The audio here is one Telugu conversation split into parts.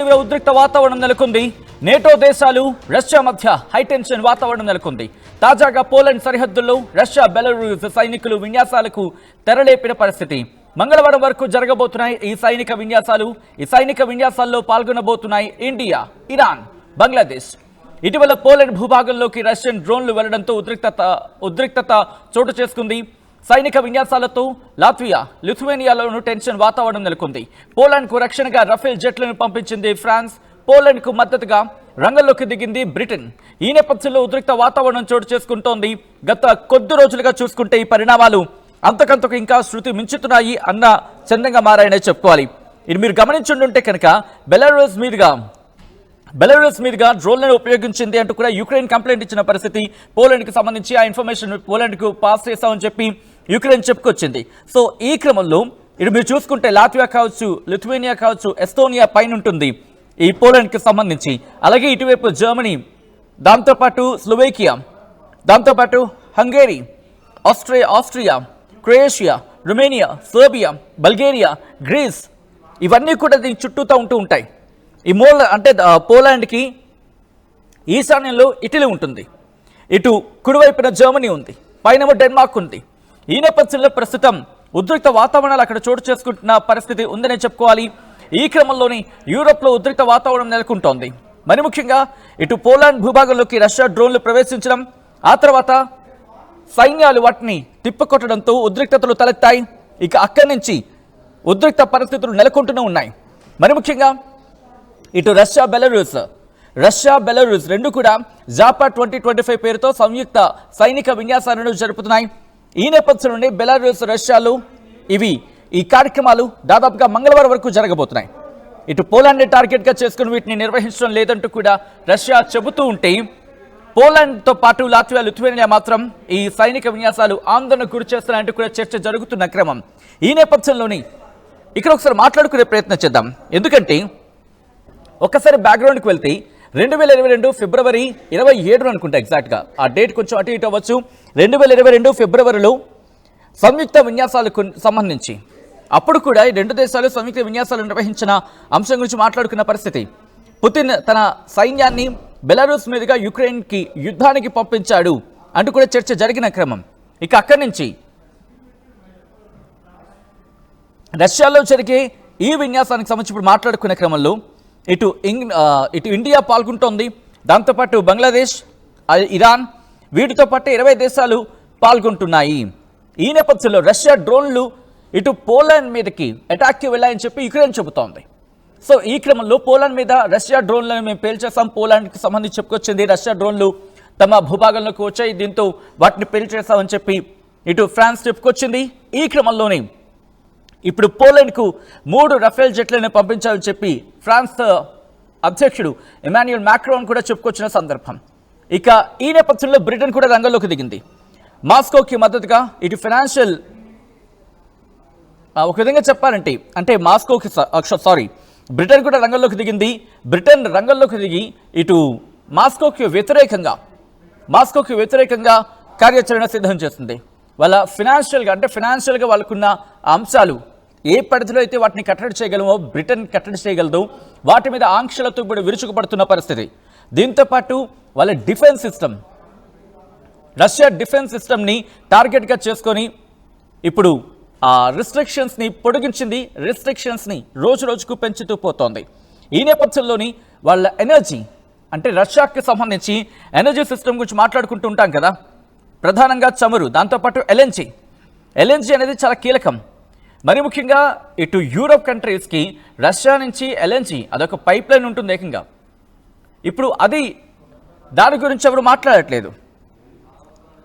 ఉద్రిక్త వాతావరణం నెలకొంది. నేటో దేశాలు రష్యా మధ్య హైటెన్షన్ వాతావరణం నెలకొంది. తాజాగా పోలాండ్ సరిహద్దుల్లో రష్యా బెలరూస్ సైనికులు విన్యాసాలకు తెరలేపిన పరిస్థితి. మంగళవారం వరకు జరగబోతున్నాయి ఈ సైనిక విన్యాసాల్లో పాల్గొనబోతున్నాయి ఇండియా, ఇరాన్, బంగ్లాదేశ్. ఇటీవల పోలాండ్ భూభాగంలోకి రష్యన్ డ్రోన్లు వెళ్లడంతో ఉద్రిక్తత చోటు చేసుకుంది. సైనిక విన్యాసాలతో లాత్వియా, లిథువేనియాలోనూ టెన్షన్ వాతావరణం నెలకొంది. పోలాండ్కు రక్షణగా రఫేల్ జెట్లను పంపించింది ఫ్రాన్స్. పోలాండ్కు మద్దతుగా రంగంలోకి దిగింది బ్రిటన్. ఈ నేపథ్యంలో ఉద్రిక్త వాతావరణం చోటు చేసుకుంటోంది. గత కొద్ది రోజులుగా చూసుకుంటే ఈ పరిణామాలు అంతకంతకు ఇంకా శృతి మించుతున్నాయి అన్న చందంగా మారాయనే చెప్పుకోవాలి. ఇది మీరు గమనించుంటే కనుక బెలారస్ మీదుగా డ్రోన్లను ఉపయోగించింది అంటూ కూడా యుక్రెయిన్ కంప్లైంట్ ఇచ్చిన పరిస్థితి. పోలాండ్కి సంబంధించి ఆ ఇన్ఫర్మేషన్ పోలాండ్కు పాస్ చేస్తామని చెప్పి యుక్రెయిన్ చెప్పుకొచ్చింది. సో ఈ క్రమంలో ఇది మీరు చూసుకుంటే లాత్వియా కావచ్చు, లిథువేనియా కావచ్చు, ఎస్తోనియా పైన ఉంటుంది ఈ పోలాండ్కి సంబంధించి. అలాగే ఇటువైపు జర్మనీ, దాంతోపాటు స్లోవేకియా, దాంతోపాటు Hungary, Austria, Croatia, Romania, Serbia, Bulgaria, Greece ఇవన్నీ కూడా దీని చుట్టూతా ఉంటూ ఉంటాయి. ఈ పోలాండ్కి ఈశాన్యంలో ఇటలీ ఉంటుంది, ఇటు కుడివైపున జర్మనీ ఉంది, పైన డెన్మార్క్ ఉంది. ఈ నేపథ్యంలో ప్రస్తుతం ఉద్రిక్త వాతావరణాలు అక్కడ చోటు చేసుకుంటున్న పరిస్థితి ఉందనే చెప్పుకోవాలి. ఈ క్రమంలోని యూరోప్లో ఉద్రిక్త వాతావరణం నెలకొంటోంది. మరి ముఖ్యంగా ఇటు పోలాండ్ భూభాగంలోకి రష్యా డ్రోన్లు ప్రవేశించడం, ఆ తర్వాత సైన్యాలు వాటిని తిప్పికొట్టడంతో ఉద్రిక్తతలు తలెత్తాయి. ఇక అక్కడి నుంచి ఉద్రిక్త పరిస్థితులు నెలకొంటూనే ఉన్నాయి. మరి ముఖ్యంగా ఇటు రష్యా బెలరూస్ రెండు కూడా జాపా 2025 పేరుతో సంయుక్త సైనిక విన్యాసాలను జరుపుతున్నాయి. ఈ నేపథ్యంలోనే బెలారూస్, రష్యాలు ఈ కార్యక్రమాలు దాదాపుగా మంగళవారం వరకు జరగబోతున్నాయి. ఇటు పోలాండ్ టార్గెట్గా చేసుకుని వీటిని నిర్వహించడం లేదంటూ కూడా రష్యా చెబుతూ ఉంటే, పోలాండ్తో పాటు లాత్వియా, లిథువేనియా మాత్రం ఈ సైనిక విన్యాసాలు ఆందోళనకు గురి చేస్తున్నాయంటూ కూడా చర్చ జరుగుతున్న క్రమం. ఈ నేపథ్యంలోని ఇక్కడ ఒకసారి మాట్లాడుకునే ప్రయత్నం చేద్దాం. ఎందుకంటే ఒక్కసారి బ్యాక్గ్రౌండ్కి వెళ్తే 2022 ఫిబ్రవరి 27 అనుకుంటా, ఎగ్జాక్ట్గా ఆ డేట్ కొంచెం అటు ఇటు అవ్వచ్చు. 2022 ఫిబ్రవరిలో సంయుక్త విన్యాసాలకు సంబంధించి అప్పుడు కూడా ఈ రెండు దేశాలు సంయుక్త విన్యాసాలు నిర్వహించిన అంశం గురించి మాట్లాడుకున్న పరిస్థితి. పుతిన్ తన సైన్యాన్ని బెలారూస్ మీదుగా యుక్రెయిన్కి యుద్ధానికి పంపించాడు అంటూ కూడా చర్చ జరిగిన క్రమం. ఇక అక్కడి నుంచి రష్యాలో జరిగే ఈ విన్యాసానికి సంబంధించి ఇప్పుడు మాట్లాడుకునే క్రమంలో ఇటు ఇండియా పాల్గొంటోంది, దాంతోపాటు బంగ్లాదేశ్, ఇరాన్, వీటితో పాటు 20 దేశాలు పాల్గొంటున్నాయి. ఈ నేపథ్యంలో రష్యా డ్రోన్లు ఇటు పోలాండ్ మీదకి అటాక్కి వెళ్ళాయని చెప్పి యుక్రెయిన్ చెబుతోంది. సో ఈ క్రమంలో పోలాండ్ మీద రష్యా డ్రోన్లను మేము పేల్చేసాం, పోలాండ్కి సంబంధించి చెప్పుకొచ్చింది. రష్యా డ్రోన్లు తమ భూభాగంలోకి వచ్చాయి, దీంతో వాటిని పేల్చేసామని చెప్పి ఇటు ఫ్రాన్స్ చెప్పుకొచ్చింది. ఈ క్రమంలోనే ఇప్పుడు పోలాండ్కు 3 రఫేల్ జెట్లను పంపించాలని చెప్పి ఫ్రాన్స్ అధ్యక్షుడు ఎమాన్యుయల్ మాక్రాన్ కూడా చెప్పుకొచ్చిన సందర్భం. ఇక ఈ నేపథ్యంలో బ్రిటన్ కూడా రంగంలోకి దిగింది. మాస్కోకి మద్దతుగా ఇటు ఫైనాన్షియల్, ఒక విధంగా చెప్పాలంటే బ్రిటన్ కూడా రంగంలోకి దిగింది. బ్రిటన్ రంగంలోకి దిగి ఇటు మాస్కోకి వ్యతిరేకంగా కార్యాచరణ సిద్ధం చేస్తుంది. వాళ్ళ ఫినాన్షియల్గా వాళ్ళకున్న అంశాలు ఏ పరిధిలో అయితే వాటిని కట్టడి చేయగలమో బ్రిటన్ కట్టడి చేయగలదు. వాటి మీద ఆంక్షలతో ఇప్పుడు విరుచుకుపడుతున్న పరిస్థితి. దీంతోపాటు వాళ్ళ రష్యా డిఫెన్స్ సిస్టమ్ని టార్గెట్గా చేసుకొని ఇప్పుడు ఆ రిస్ట్రిక్షన్స్ని పొడిగించింది. రిస్ట్రిక్షన్స్ని రోజు రోజుకు పెంచుతూ పోతోంది. ఈ నేపథ్యంలోని వాళ్ళ ఎనర్జీ, అంటే రష్యాకి సంబంధించి ఎనర్జీ సిస్టమ్ గురించి మాట్లాడుకుంటూ ఉంటాం కదా, ప్రధానంగా చమురు, దాంతోపాటు ఎల్ఎన్జీ అనేది చాలా కీలకం. మరి ముఖ్యంగా ఇటు యూరోప్ కంట్రీస్కి రష్యా నుంచి ఎల్ఎన్జీ అదొక పైప్ లైన్ ఉంటుంది ఏకంగా. ఇప్పుడు దాని గురించి ఎవరు మాట్లాడట్లేదు.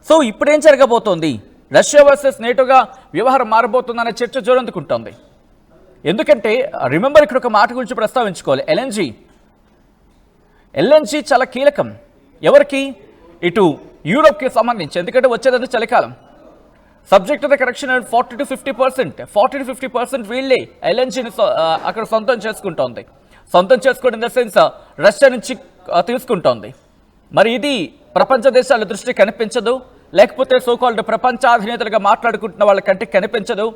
సో ఇప్పుడేం జరగబోతోంది, రష్యా వర్సెస్ నేటోగా వ్యవహారం మారబోతుందనే చర్చ జోరందుకుంటోంది. ఎందుకంటే రిమెంబర్ ఇక్కడ ఒక మాట గురించి ప్రస్తావించుకోవాలి. ఎల్ఎన్జీ చాలా కీలకం. ఎవరికి? ఇటు యూరోప్కి సంబంధించి. ఎందుకంటే వచ్చేదంటే చలికాలం. Subject to the correction 40 to 50% వీళ్ళే ఎల్ఎన్జీని అక్కడ సొంతం చేసుకుంటోంది. సొంతం చేసుకోవడం ఇన్ ద సెన్స్ రష్యా నుంచి తీసుకుంటోంది. మరి ఇది ప్రపంచ దేశాల దృష్టి కనిపించదు, లేకపోతే సోకాల్డ్ ప్రపంచాధినేతలుగా మాట్లాడుకుంటున్న వాళ్ళ కంటికి కనిపించదు,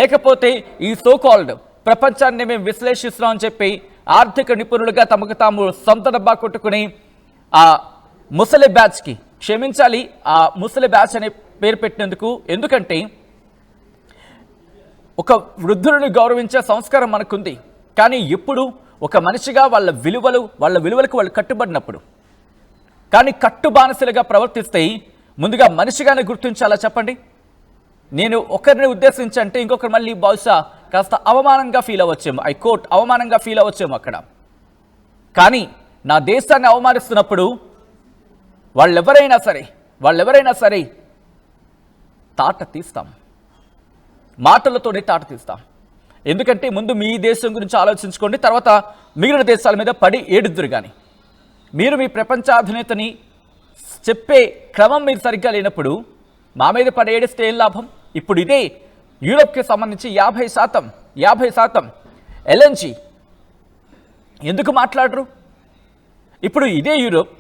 లేకపోతే ఈ సోకాల్డ్ ప్రపంచాన్ని మేము విశ్లేషిస్తున్నామని చెప్పి ఆర్థిక నిపుణులుగా తమకు తాము సొంత డబ్బా కొట్టుకుని ఆ ముసలి బ్యాచ్కి, క్షమించాలి ఆ ముసలి బ్యాచ్ అనే పేరు పెట్టినందుకు, ఎందుకంటే ఒక వృద్ధులను గౌరవించే సంస్కారం మనకుంది. కానీ ఎప్పుడు ఒక మనిషిగా వాళ్ళ విలువలకు వాళ్ళు కట్టుబడినప్పుడు, కానీ కట్టు బానిసలుగా ప్రవర్తిస్తే ముందుగా మనిషిగానే గుర్తించాలా చెప్పండి? నేను ఒకరిని ఉద్దేశించి అంటే ఇంకొకరు మళ్ళీ బహుశా కాస్త అవమానంగా ఫీల్ అవ్వచ్చేమో, అవమానంగా ఫీల్ అవ్వచ్చేమో అక్కడ. కానీ నా దేశాన్ని అవమానిస్తున్నప్పుడు వాళ్ళెవరైనా సరే తాట తీస్తాం, మాటలతోనే తాట తీస్తాం. ఎందుకంటే ముందు మీ దేశం గురించి ఆలోచించుకోండి, తర్వాత మిగిలిన దేశాల మీద పడి ఏడుద్దురు. కానీ మీరు మీ ప్రపంచాధినేతని చెప్పే క్రమం మీరు సరిగ్గా లేనప్పుడు మా మీద పడి ఏడిస్తే ఏం లాభం? ఇప్పుడు ఇదే యూరోప్కి సంబంధించి 50% ఎల్ఎన్జీ ఎందుకు మాట్లాడరు? ఇప్పుడు ఇదే యూరోప్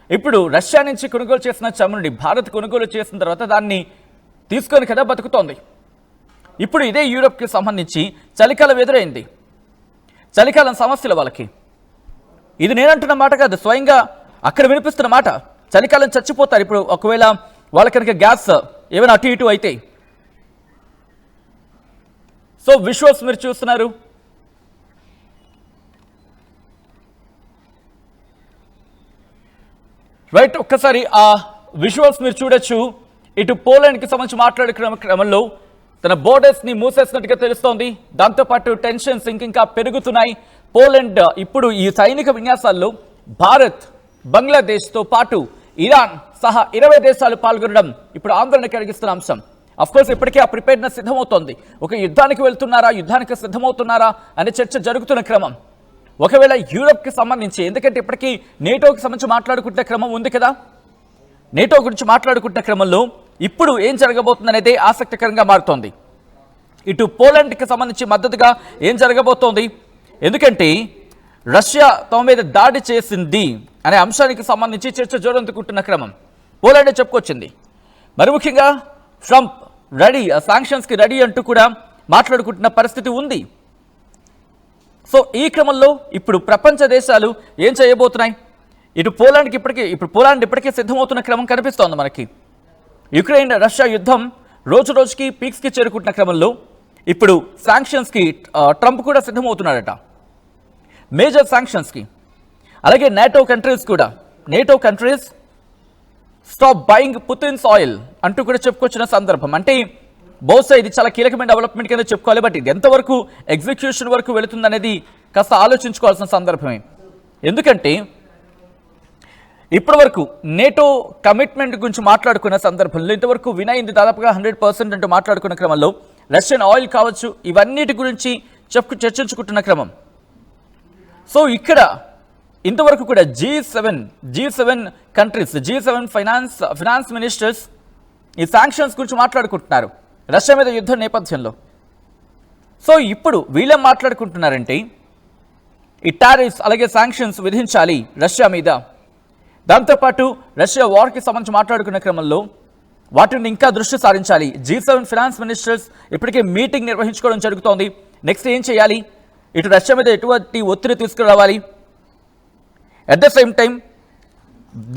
ఇప్పుడు రష్యా నుంచి కొనుగోలు చేసిన చమురుని భారత్ కొనుగోలు చేసిన తర్వాత దాన్ని తీసుకొని కదా బతుకుతోంది. ఇప్పుడు ఇదే యూరోప్కి సంబంధించి చలికాలం ఎదురైంది, చలికాలం సమస్యలు వాళ్ళకి. ఇది నేనంటున్న మాట కాదు, స్వయంగా అక్కడ వినిపిస్తున్న మాట. చలికాలం చచ్చిపోతారు ఇప్పుడు ఒకవేళ వాళ్ళ కనుక గ్యాస్ ఏమైనా అటు ఇటు అయితే. సో విజువల్స్ మీరు చూస్తున్నారు. రైట్, ఒక్కసారి ఆ విజువల్స్ మీరు చూడొచ్చు. ఇటు పోలాండ్కి సంబంధించి మాట్లాడుకున్న క్రమంలో తన బోర్డర్స్ ని మూసేసినట్టుగా తెలుస్తోంది. దాంతోపాటు టెన్షన్స్ ఇంకా పెరుగుతున్నాయి. పోలాండ్ ఇప్పుడు ఈ సైనిక విన్యాసాల్లో భారత్, బంగ్లాదేశ్తో పాటు ఇరాన్ సహా 20 దేశాలు పాల్గొనడం ఇప్పుడు ఆందోళన కలిగిస్తున్న అంశం. అఫ్కోర్స్ ఇప్పటికే ఆ ప్రిపేర్నెస్ సిద్ధమవుతోంది. ఒక యుద్ధానికి వెళ్తున్నారా, యుద్ధానికి సిద్ధమవుతున్నారా అనే చర్చ జరుగుతున్న క్రమం. ఒకవేళ యూరోప్కి సంబంధించి, ఎందుకంటే ఇప్పటికీ నేటోకి సంబంధించి మాట్లాడుకుంటే క్రమం ఉంది కదా, నేటో గురించి మాట్లాడుకుంటున్న క్రమంలో ఇప్పుడు ఏం జరగబోతుందనేదే ఆసక్తికరంగా మారుతోంది. ఇటు పోలాండ్కి సంబంధించి మద్దతుగా ఏం జరగబోతోంది, ఎందుకంటే రష్యా తమ మీద దాడి చేసింది అనే అంశానికి సంబంధించి చర్చ జోరందుకుంటున్న క్రమం పోలాండ్ చెప్పుకొచ్చింది. మరి ముఖ్యంగా ట్రంప్ రెడీ, శాంక్షన్స్కి రెడీ అంటూ కూడా మాట్లాడుకుంటున్న పరిస్థితి ఉంది. సో ఈ క్రమంలో ఇప్పుడు ప్రపంచ దేశాలు ఏం చేయబోతున్నాయి? ఇటు పోలాండ్ ఇప్పటికే సిద్ధమవుతున్న క్రమం కనిపిస్తోంది మనకి. యుక్రెయిన్ రష్యా యుద్ధం రోజు రోజుకి పీక్స్కి చేరుకుంటున్న క్రమంలో ఇప్పుడు శాంక్షన్స్కి ట్రంప్ కూడా సిద్ధమవుతున్నాడట, మేజర్ శాంక్షన్స్కి. అలాగే NATO countries stop buying Putin's oil అంటూ కూడా చెప్పుకొచ్చిన సందర్భం. అంటే బహుశా ఇది చాలా కీలకమైన డెవలప్మెంట్ కింద చెప్పుకోవాలి. బట్ ఇది ఎంతవరకు ఎగ్జిక్యూషన్ వరకు వెళుతుందనేది కాస్త ఆలోచించుకోవాల్సిన సందర్భమే. ఎందుకంటే ఇప్పటి వరకు నేటో కమిట్మెంట్ గురించి మాట్లాడుకున్న సందర్భంలో ఇంతవరకు వినయింది దాదాపుగా 100% అంటూ మాట్లాడుకున్న క్రమంలో రష్యన్ ఆయిల్ కావచ్చు, ఇవన్నిటి గురించి చర్చించుకుంటున్న క్రమం. సో ఇక్కడ ఇంతవరకు కూడా G7 countries, G7 finance ministers ఈ శాంక్షన్స్ గురించి మాట్లాడుకుంటున్నారు రష్యా మీద యుద్ధం నేపథ్యంలో. సో ఇప్పుడు వీళ్ళేం మాట్లాడుకుంటున్నారంటే ఈ టారిఫ్స్ అలాగే శాంక్షన్స్ విధించాలి రష్యా మీద. దాంతోపాటు రష్యా వార్కి సంబంధించి మాట్లాడుకునే క్రమంలో వాటిని ఇంకా దృష్టి సారించాలి. G7 ఫైనాన్స్ మినిస్టర్స్ ఇప్పటికే మీటింగ్ నిర్వహించుకోవడం జరుగుతోంది. నెక్స్ట్ ఏం చేయాలి, ఇటు రష్యా మీద ఎటువంటి ఒత్తిడి తీసుకురావాలి, అట్ ద సేమ్ టైం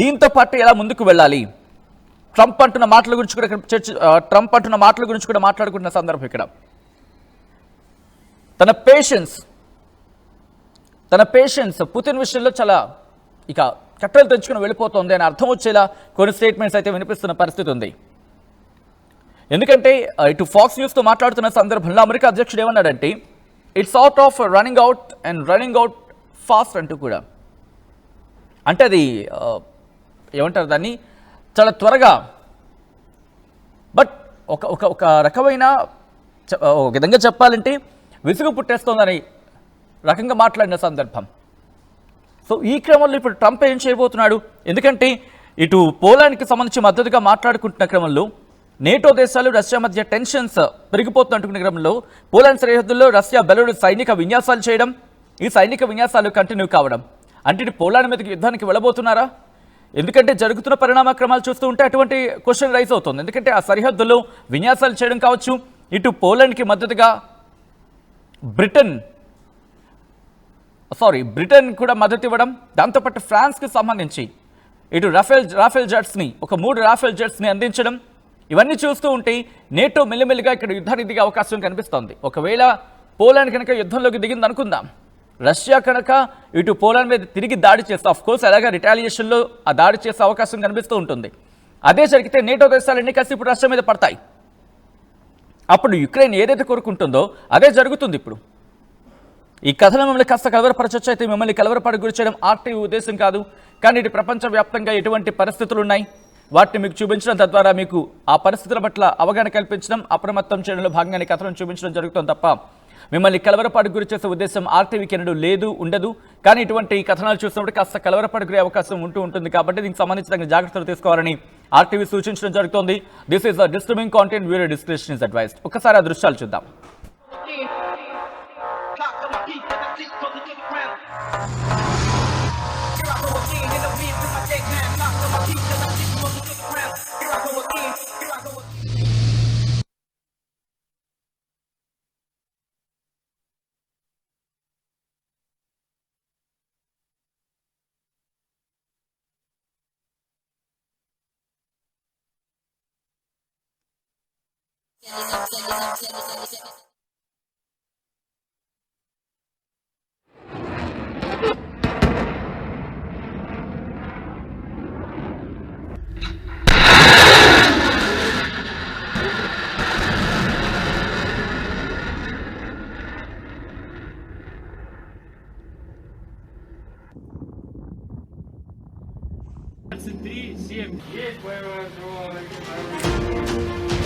దీంతో పాటు ఎలా ముందుకు వెళ్ళాలి, ట్రంప్ అంటున్న మాటల గురించి కూడా మాట్లాడుకుంటున్న సందర్భం ఇక్కడ. తన పేషెన్స్ పుతిన్ విషయంలో చాలా ఇక కట్టలు తెచ్చుకుని వెళ్ళిపోతుంది అని అర్థం వచ్చేలా కొన్ని స్టేట్మెంట్స్ అయితే వినిపిస్తున్న పరిస్థితి ఉంది. ఎందుకంటే ఇటు ఫాక్స్ న్యూస్తో మాట్లాడుతున్న సందర్భంలో అమెరికా అధ్యక్షుడు ఏమన్నాడంటే it's out of running out fast అంటూ కూడా. అంటే అది ఏమంటారు దాన్ని, చాలా త్వరగా, బట్ ఒక రకమైన ఒక విధంగా చెప్పాలంటే విసుగు పుట్టేస్తోందని రకంగా మాట్లాడిన సందర్భం. సో ఈ క్రమంలో ఇప్పుడు ట్రంప్ ఏం చేయబోతున్నాడు, ఎందుకంటే ఇటు పోలాండ్కి సంబంధించి మద్దతుగా మాట్లాడుకుంటున్న క్రమంలో నేటో దేశాలు రష్యా మధ్య టెన్షన్స్ పెరిగిపోతున్నట్టుకున్న క్రమంలో పోలాండ్ సరిహద్దుల్లో రష్యా బెలూరుస్ సైనిక విన్యాసాలు చేయడం, ఈ సైనిక విన్యాసాలు కంటిన్యూ కావడం అంటే ఇటు పోలాండ్ మీదకి యుద్ధానికి వెళ్ళబోతున్నారా? ఎందుకంటే జరుగుతున్న పరిణామక్రమాలు చూస్తూ ఉంటే అటువంటి క్వశ్చన్ రైజ్ అవుతుంది. ఎందుకంటే ఆ సరిహద్దుల్లో విన్యాసాలు చేయడం కావచ్చు, ఇటు పోలాండ్కి మద్దతుగా బ్రిటన్ బ్రిటన్ కూడా మద్దతు ఇవ్వడం, దాంతోపాటు ఫ్రాన్స్కి సంబంధించి ఇటు రాఫెల్ జెట్స్ని ఒక 3 రాఫెల్ జెట్స్ని అందించడం, ఇవన్నీ చూస్తూ ఉంటే నేటో మెల్లిమెల్లిగా ఇక్కడ యుద్ధానికి దిగే అవకాశం కనిపిస్తోంది. ఒకవేళ పోలాండ్ కనుక యుద్ధంలోకి దిగింది అనుకుందాం, రష్యా కనుక ఇటు పోలాండ్ మీద తిరిగి దాడి చేస్తే ఆఫ్కోర్స్ అలాగా రిటాలియేషన్లో ఆ దాడి చేసే అవకాశం కనిపిస్తూ ఉంటుంది. అదే జరిగితే నేటో దేశాలన్నీ కలిసి ఇప్పుడు రష్యా మీద పడతాయి. అప్పుడు యుక్రెయిన్ ఏదైతే కోరుకుంటుందో అదే జరుగుతుంది. ఇప్పుడు ఈ కథను మిమ్మల్ని కాస్త కలవరపరచొచ్చు, అయితే మిమ్మల్ని కలవరపడి గురి చేయడం ఆర్టీవీ ఉద్దేశం కాదు. కానీ ఇటు ప్రపంచవ్యాప్తంగా ఎటువంటి పరిస్థితులు ఉన్నాయి వాటిని మీకు చూపించడం, తద్వారా మీకు ఆ పరిస్థితుల పట్ల అవగాహన కల్పించడం, అప్రమత్తం చేయడంలో భాగంగానే కథలను చూపించడం జరుగుతుంది తప్ప మిమ్మల్ని కలవరపాటుకు గురి చేసే ఉద్దేశం ఆర్టీవీకి ఎన్నడూ లేదు, ఉండదు. కానీ ఇటువంటి కథనాలు చూసినప్పుడు కాస్త కలవరపాటు గురే అవకాశం ఉంటుంది. కాబట్టి దీనికి సంబంధించిన జాగ్రత్తలు తీసుకోవాలని ఆర్టీవీ సూచించడం జరుగుతోంది. This is the disturbing content, viewer description is advised. ఒకసారి ఆ దృశ్యాలు చూద్దాం. Есть,